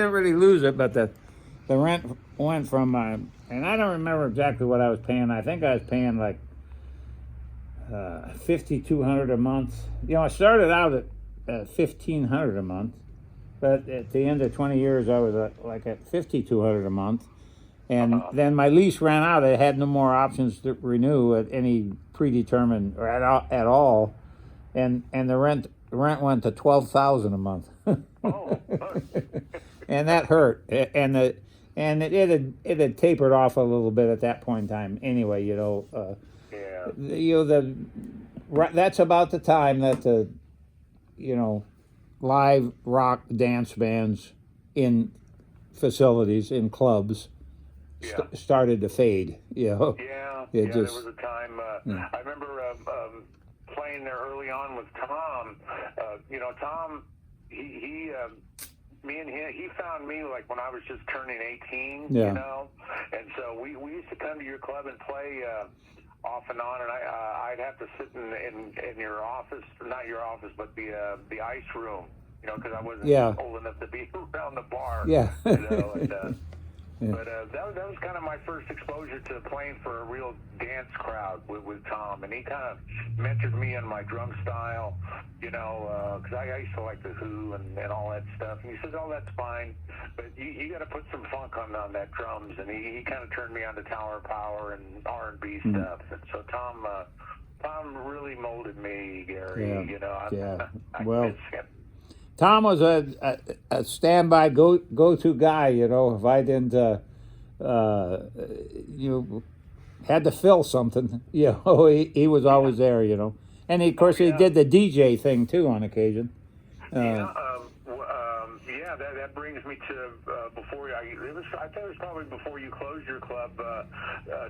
didn't really lose it, but the rent went from, and I don't remember exactly what I was paying. I think I was paying like $5,200 a month. I started out at $1,500 a month, but at the end of 20 years, I was like at $5,200 a month. And then my lease ran out. I had no more options to renew at any predetermined or at all, and the rent went to $12,000 a month. Oh. And that hurt. And it had tapered off a little bit at that point in time. Anyway, Yeah. That's about the time that the live rock dance bands in facilities in clubs started to fade. Yeah, It there just was a time. I remember playing there early on with Tom. Tom, me and him, he found me like when I was just turning 18. Yeah. And so we used to come to your club and play off and on, and I'd have to sit in your office, not your office, but the ice room. Because I wasn't old enough to be around the bar. Yeah. But that was kind of my first exposure to playing for a real dance crowd with Tom, and he kind of mentored me on my drum style, because I used to like the Who and all that stuff. And he said, "Oh, that's fine, but you got to put some funk on that drums." And he kind of turned me on to Tower Power and R&B stuff. And so Tom really molded me, Gary. I miss him. Tom was a standby go-to guy. If I didn't, had to fill something. He was always there. And of course he did the DJ thing too on occasion. That brings me to I think it was probably before you closed your club.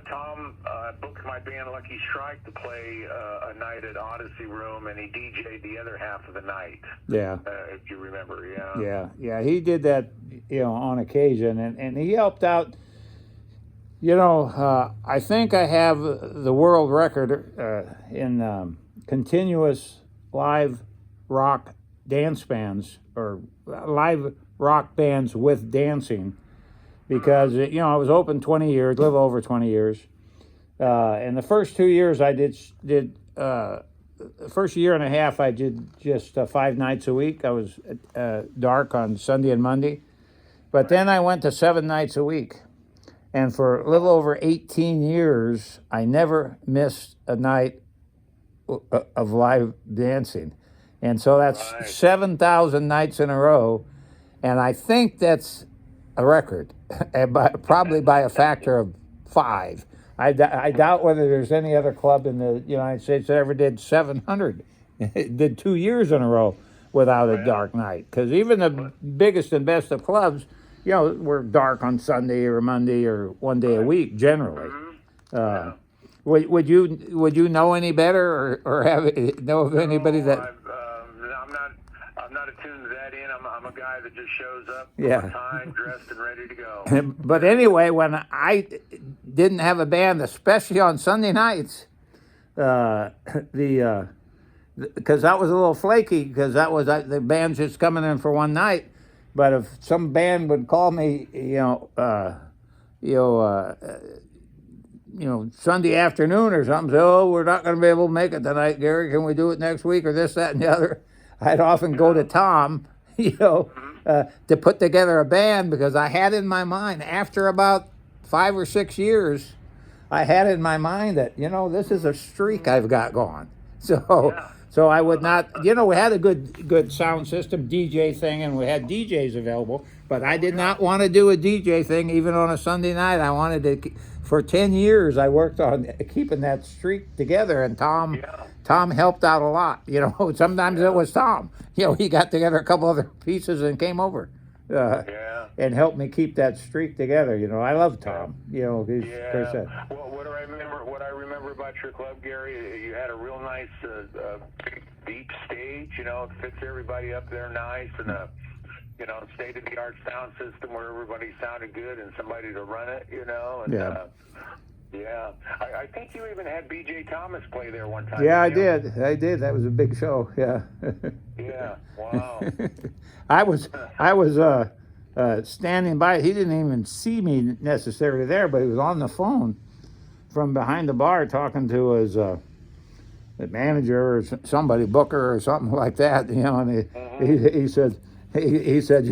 Tom booked my band Lucky Strike to play a night at Odyssey Room, and he DJ'd the other half of the night. Yeah. If you remember, Yeah. He did that, on occasion, and he helped out. I think I have the world record in I live rock dance bands or live rock bands with dancing, because I was open 20 years, a little over 20 years, and the first 2 years I did the first year and a half I did just 5 nights a week. I was dark on Sunday and Monday, but then I went to 7 nights a week, and for a little over 18 years I never missed a night of live dancing. And so that's 7,000 nights in a row, and I think that's a record, probably by a factor of 5. I doubt whether there's any other club in the United States that ever did 700, did 2 years in a row without a dark night. Because even the biggest and best of clubs, were dark on Sunday or Monday or one day a week generally. Would you know any better or know of anybody that? I'm not attuned to that end. I'm a guy that just shows up Yeah. on time, dressed and ready to go. But anyway, when I didn't have a band, especially on Sunday nights, because that was a little flaky, because that was the band's just coming in for one night. But if some band would call me, Sunday afternoon or something, say, "Oh, we're not going to be able to make it tonight, Gary. Can we do it next week?" or this, that, and the other. I'd often go to Tom, to put together a band, because I had in my mind, after about 5 or 6 years, I had in my mind that, this is a streak I've got going. So I would not, we had a good sound system, DJ thing, and we had DJs available, but I did not want to do a DJ thing even on a Sunday night. I wanted to, for 10 years, I worked on keeping that streak together, and Tom helped out a lot. Sometimes it was Tom. He got together a couple other pieces and came over and helped me keep that streak together. I love Tom. Well, what I remember about your club, Gary, you had a real nice deep stage. It fits everybody up there nice, and state-of-the-art sound system where everybody sounded good and somebody to run it. I think you even had B.J. Thomas play there one time. Yeah, I did. That was a big show. Yeah. Yeah. Wow. I was standing by. He didn't even see me necessarily there, but he was on the phone from behind the bar talking to his the manager or somebody, booker or something like that. And he said, he said,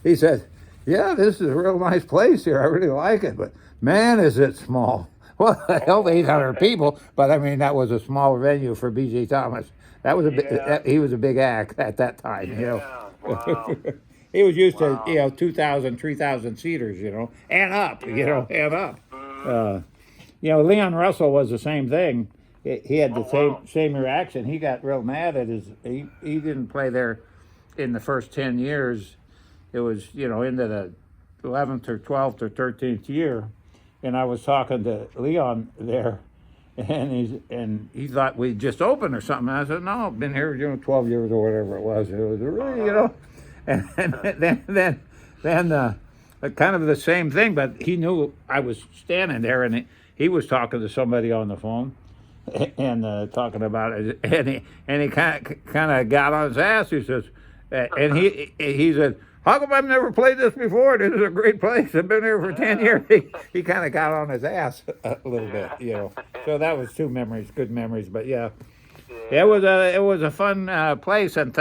he said, yeah, this is a real nice place here. I really like it, but man, is it small. Well, it held 800 people, but I mean that was a small venue for B.J. Thomas. That was he was a big act at that time. Wow. He was used to 2,000, 3,000 seaters, and up, and up. Leon Russell was the same thing. He had the same reaction. He got real mad at he didn't play there in the first 10 years. It was into the 11th or 12th or 13th year, and I was talking to Leon there, and he thought we'd just opened or something. And I said, no, I've been here 12 years or whatever it was. It was really and then kind of the same thing, but he knew I was standing there, and he was talking to somebody on the phone and talking about it, and he kind of got on his ass. He says, and he said, how come I've never played this before? This is a great place. I've been here for 10 years. He kind of got on his ass a little bit, So that was two memories, good memories. But yeah, it was a fun place, and